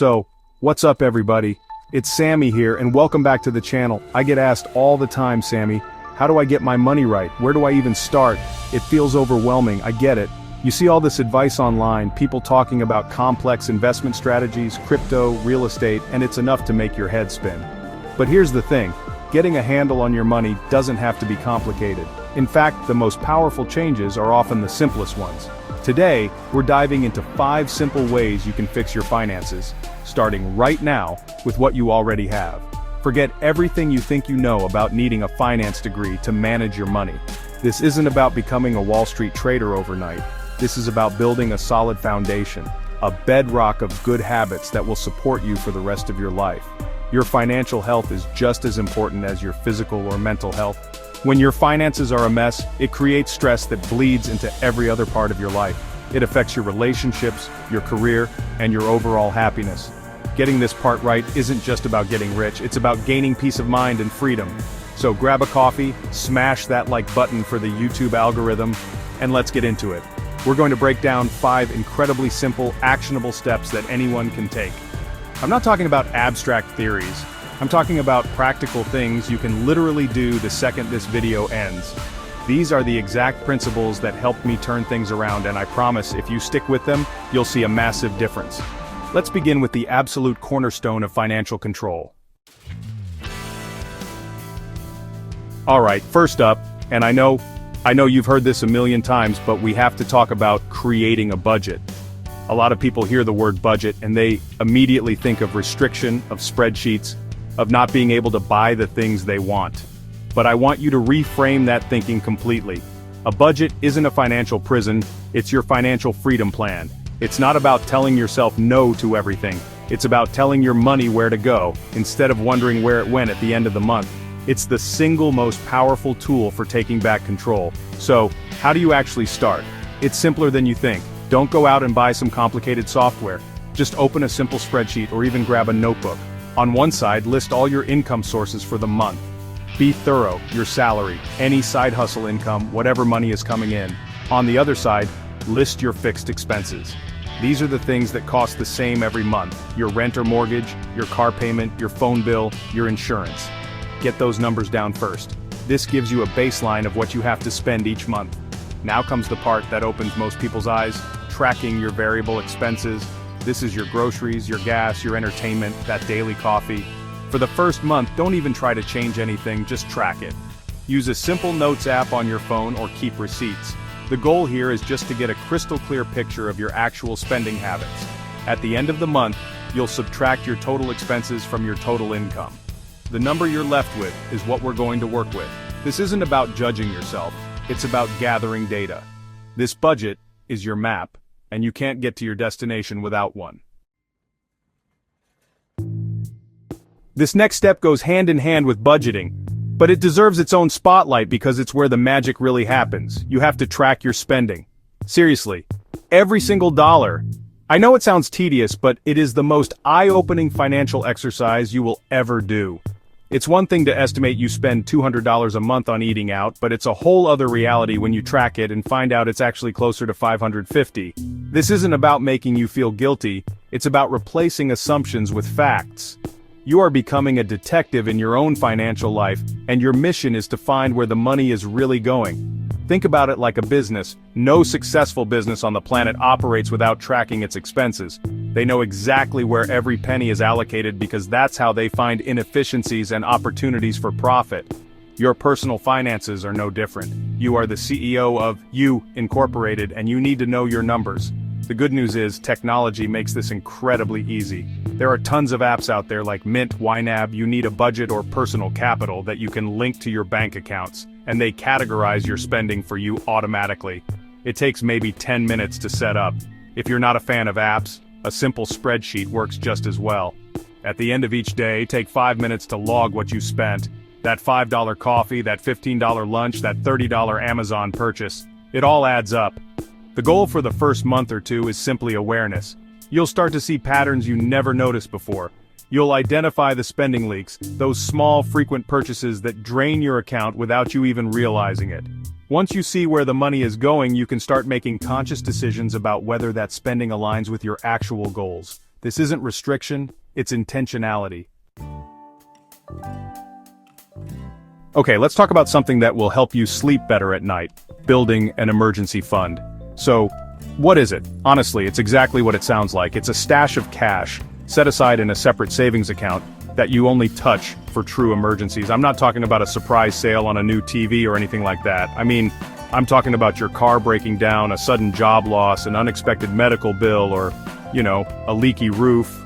So, what's up everybody? It's Sammy here and welcome back to the channel. I get asked all the time, Sammy, how do I get my money right? Where do I even start? It feels overwhelming, I get it. You see all this advice online, people talking about complex investment strategies, crypto, real estate, and it's enough to make your head spin. But here's the thing, getting a handle on your money doesn't have to be complicated. In fact, the most powerful changes are often the simplest ones. Today, we're diving into 5 simple ways you can fix your finances, starting right now with what you already have. Forget everything you think you know about needing a finance degree to manage your money. This isn't about becoming a Wall Street trader overnight. This is about building a solid foundation, a bedrock of good habits that will support you for the rest of your life. Your financial health is just as important as your physical or mental health. When your finances are a mess, it creates stress that bleeds into every other part of your life. It affects your relationships, your career, and your overall happiness. Getting this part right isn't just about getting rich, it's about gaining peace of mind and freedom. So grab a coffee, smash that like button for the YouTube algorithm, and let's get into it. We're going to break down 5 incredibly simple, actionable steps that anyone can take. I'm not talking about abstract theories. I'm talking about practical things you can literally do the second this video ends. These are the exact principles that helped me turn things around, and I promise if you stick with them, you'll see a massive difference. Let's begin with the absolute cornerstone of financial control. Alright, first up, and I know you've heard this a million times, but we have to talk about creating a budget. A lot of people hear the word budget and they immediately think of restriction, of spreadsheets, of not being able to buy the things they want. But I want you to reframe that thinking completely. A budget isn't a financial prison, it's your financial freedom plan. It's not about telling yourself no to everything. It's about telling your money where to go, instead of wondering where it went at the end of the month. It's the single most powerful tool for taking back control. So, how do you actually start? It's simpler than you think. Don't go out and buy some complicated software. Just open a simple spreadsheet or even grab a notebook. On one side, list all your income sources for the month. Be thorough, your salary, any side hustle income, whatever money is coming in. On the other side, list your fixed expenses. These are the things that cost the same every month. Your rent or mortgage, your car payment, your phone bill, your insurance. Get those numbers down first. This gives you a baseline of what you have to spend each month. Now comes the part that opens most people's eyes, tracking your variable expenses. This is your groceries, your gas, your entertainment, that daily coffee. For the first month, don't even try to change anything, just track it. Use a simple notes app on your phone or keep receipts. The goal here is just to get a crystal clear picture of your actual spending habits. At the end of the month, you'll subtract your total expenses from your total income. The number you're left with is what we're going to work with. This isn't about judging yourself, it's about gathering data. This budget is your map, and you can't get to your destination without one. This next step goes hand in hand with budgeting, but it deserves its own spotlight because it's where the magic really happens. You have to track your spending. Seriously, every single dollar. I know it sounds tedious, but it is the most eye-opening financial exercise you will ever do. It's one thing to estimate you spend $200 a month on eating out, but it's a whole other reality when you track it and find out it's actually closer to $550. This isn't about making you feel guilty, it's about replacing assumptions with facts. You are becoming a detective in your own financial life, and your mission is to find where the money is really going. Think about it like a business. No successful business on the planet operates without tracking its expenses. They know exactly where every penny is allocated because that's how they find inefficiencies and opportunities for profit. Your personal finances are no different. You are the CEO of You Incorporated, and you need to know your numbers. The good news is, technology makes this incredibly easy. There are tons of apps out there like Mint, YNAB. You need a budget or personal capital that you can link to your bank accounts, and they categorize your spending for you automatically. It takes maybe 10 minutes to set up. If you're not a fan of apps, a simple spreadsheet works just as well. At the end of each day, take 5 minutes to log what you spent. That $5 coffee, that $15 lunch, that $30 Amazon purchase. It all adds up. The goal for the first month or two is simply awareness. You'll start to see patterns you never noticed before. You'll identify the spending leaks, those small, frequent purchases that drain your account without you even realizing it. Once you see where the money is going, you can start making conscious decisions about whether that spending aligns with your actual goals. This isn't restriction, it's intentionality. Okay, let's talk about something that will help you sleep better at night: building an emergency fund. So, what is it? Honestly, it's exactly what it sounds like. It's a stash of cash, set aside in a separate savings account, that you only touch for true emergencies. I'm not talking about a surprise sale on a new TV or anything like that. I'm talking about your car breaking down, a sudden job loss, an unexpected medical bill, or, a leaky roof.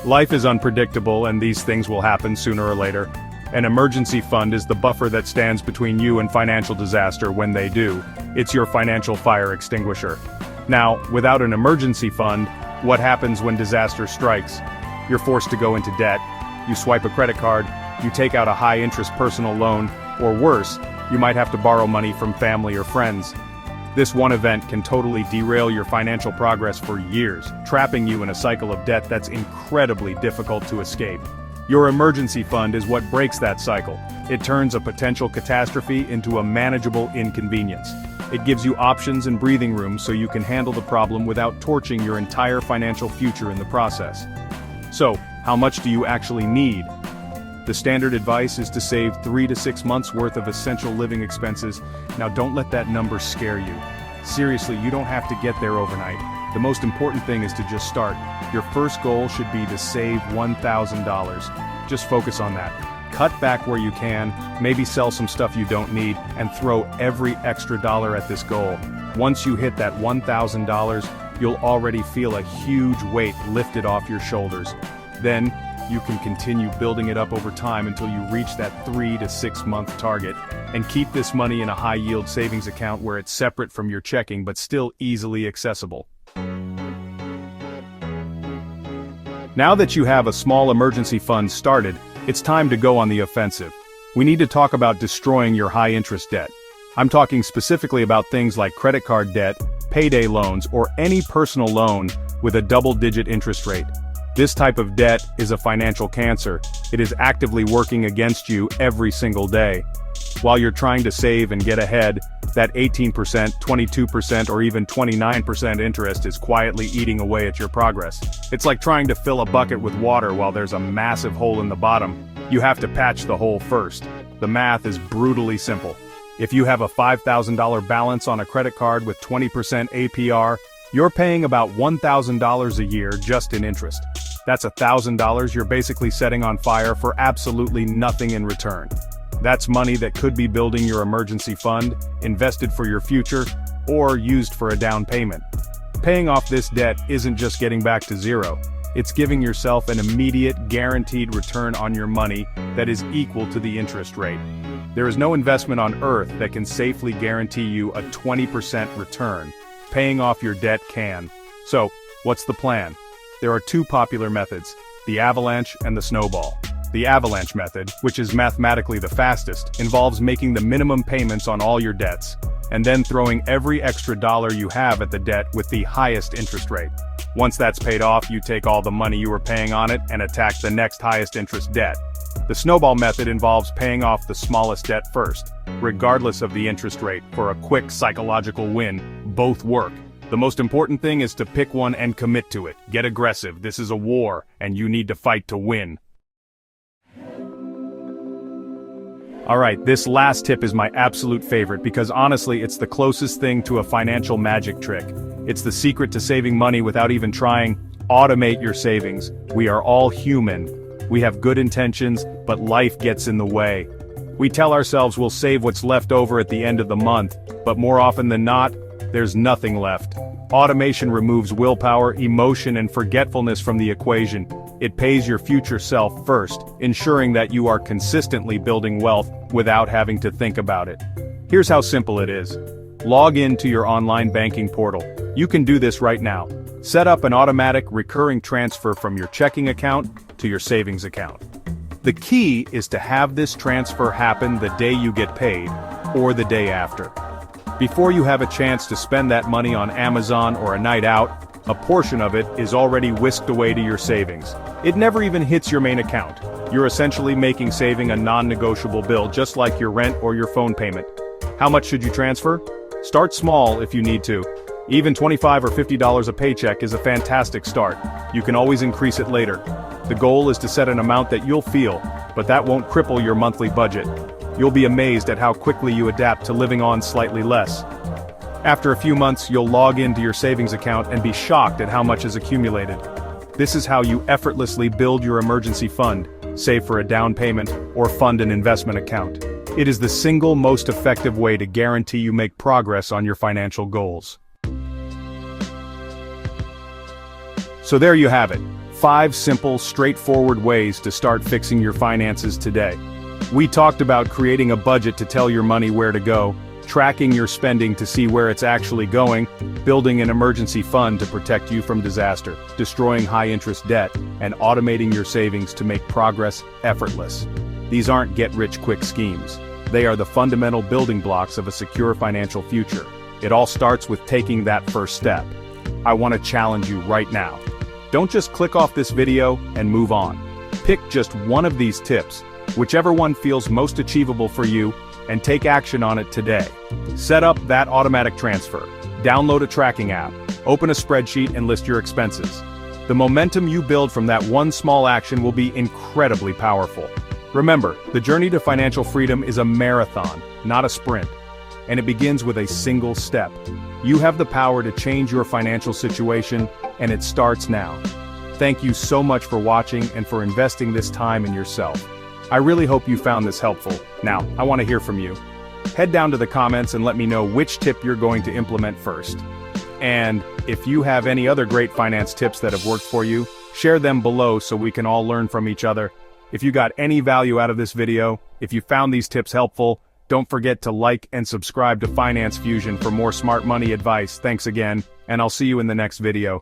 Life is unpredictable, and these things will happen sooner or later. An emergency fund is the buffer that stands between you and financial disaster when they do. It's your financial fire extinguisher. Now, without an emergency fund, what happens when disaster strikes? You're forced to go into debt. You swipe a credit card, you take out a high-interest personal loan, or worse, you might have to borrow money from family or friends. This one event can totally derail your financial progress for years, trapping you in a cycle of debt that's incredibly difficult to escape. Your emergency fund is what breaks that cycle. It turns a potential catastrophe into a manageable inconvenience. It gives you options and breathing room so you can handle the problem without torching your entire financial future in the process. So, how much do you actually need? The standard advice is to save 3 to 6 months worth of essential living expenses. Now don't let that number scare you. Seriously, you don't have to get there overnight. The most important thing is to just start. Your first goal should be to save $1,000. Just focus on that. Cut back where you can, maybe sell some stuff you don't need, and throw every extra dollar at this goal. Once you hit that $1,000, you'll already feel a huge weight lifted off your shoulders. Then, you can continue building it up over time until you reach that 3 to 6 month target, and keep this money in a high-yield savings account where it's separate from your checking but still easily accessible. Now that you have a small emergency fund started, it's time to go on the offensive. We need to talk about destroying your high-interest debt. I'm talking specifically about things like credit card debt, payday loans, or any personal loan with a double-digit interest rate. This type of debt is a financial cancer. It is actively working against you every single day. While you're trying to save and get ahead, that 18%, 22%, or even 29% interest is quietly eating away at your progress. It's like trying to fill a bucket with water while there's a massive hole in the bottom. You have to patch the hole first. The math is brutally simple. If you have a $5,000 balance on a credit card with 20% APR, you're paying about $1,000 a year just in interest. That's $1,000 you're basically setting on fire for absolutely nothing in return. That's money that could be building your emergency fund, invested for your future, or used for a down payment. Paying off this debt isn't just getting back to zero. It's giving yourself an immediate, guaranteed return on your money that is equal to the interest rate. There is no investment on earth that can safely guarantee you a 20% return. Paying off your debt can. So, what's the plan? There are two popular methods: the avalanche and the snowball. The avalanche method, which is mathematically the fastest, involves making the minimum payments on all your debts, and then throwing every extra dollar you have at the debt with the highest interest rate. Once that's paid off, you take all the money you were paying on it and attack the next highest interest debt. The snowball method involves paying off the smallest debt first, regardless of the interest rate, for a quick psychological win. Both work. The most important thing is to pick one and commit to it. Get aggressive. This is a war, and you need to fight to win. Alright, this last tip is my absolute favorite because honestly it's the closest thing to a financial magic trick. It's the secret to saving money without even trying. Automate your savings. We are all human. We have good intentions, but life gets in the way. We tell ourselves we'll save what's left over at the end of the month, but more often than not, there's nothing left. Automation removes willpower, emotion, and forgetfulness from the equation. It pays your future self first, ensuring that you are consistently building wealth without having to think about it. Here's how simple it is. Log into your online banking portal. You can do this right now. Set up an automatic recurring transfer from your checking account to your savings account. The key is to have this transfer happen the day you get paid, or the day after. Before you have a chance to spend that money on Amazon or a night out, a portion of it is already whisked away to your savings. It never even hits your main account. You're essentially making saving a non-negotiable bill, just like your rent or your phone payment. How much should you transfer? Start small if you need to. Even $25 or $50 a paycheck is a fantastic start. You can always increase it later. The goal is to set an amount that you'll feel, but that won't cripple your monthly budget. You'll be amazed at how quickly you adapt to living on slightly less. After a few months, you'll log into your savings account and be shocked at how much is accumulated. This is how you effortlessly build your emergency fund, save for a down payment, or fund an investment account. It is the single most effective way to guarantee you make progress on your financial goals. So there you have it. 5 simple, straightforward ways to start fixing your finances today. We talked about creating a budget to tell your money where to go, tracking your spending to see where it's actually going, building an emergency fund to protect you from disaster, destroying high-interest debt, and automating your savings to make progress effortless. These aren't get-rich-quick schemes. They are the fundamental building blocks of a secure financial future. It all starts with taking that first step. I want to challenge you right now. Don't just click off this video and move on. Pick just one of these tips, whichever one feels most achievable for you, and take action on it today. Set up that automatic transfer. Download a tracking app. Open a spreadsheet and list your expenses. The momentum you build from that one small action will be incredibly powerful. Remember, the journey to financial freedom is a marathon, not a sprint. And it begins with a single step. You have the power to change your financial situation, and it starts now. Thank you so much for watching and for investing this time in yourself. I really hope you found this helpful. Now, I want to hear from you. Head down to the comments and let me know which tip you're going to implement first. And if you have any other great finance tips that have worked for you, share them below so we can all learn from each other. If you got any value out of this video, if you found these tips helpful, don't forget to like and subscribe to Finance Fusion for more smart money advice. Thanks again, and I'll see you in the next video.